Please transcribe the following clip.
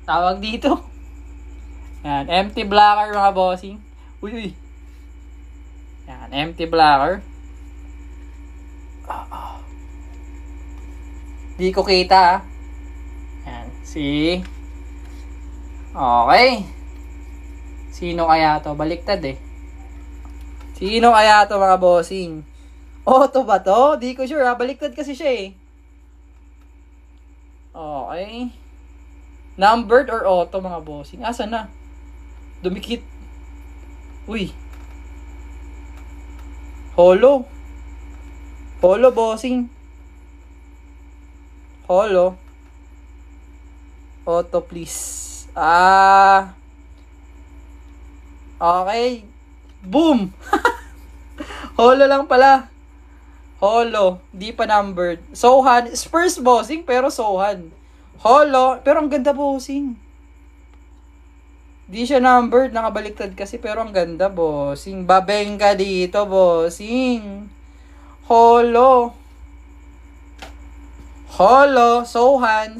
Tawag dito. Yan, empty blocker mga bossing. Uy. Yan, empty blocker. Di ko kita. Yan, see? Okay. Sino kaya to? Baliktad eh. Sino kaya to mga bossing? Auto ba to? Di ko sure ha. Baliktad kasi siya eh. Okay. Numbered or auto mga bossing? Asa na? Dumikit. Uy. Holo. Holo bossing. Holo. Auto please. Okay. Boom! Holo lang pala. Holo. Di pa numbered. Sohan. Spurs bossing pero Sohan. Holo. Pero ang ganda bossing. Di siya numbered. Nakabaliktad kasi pero ang ganda bossing. Babeng ka dito bossing. Holo. Holo. Sohan.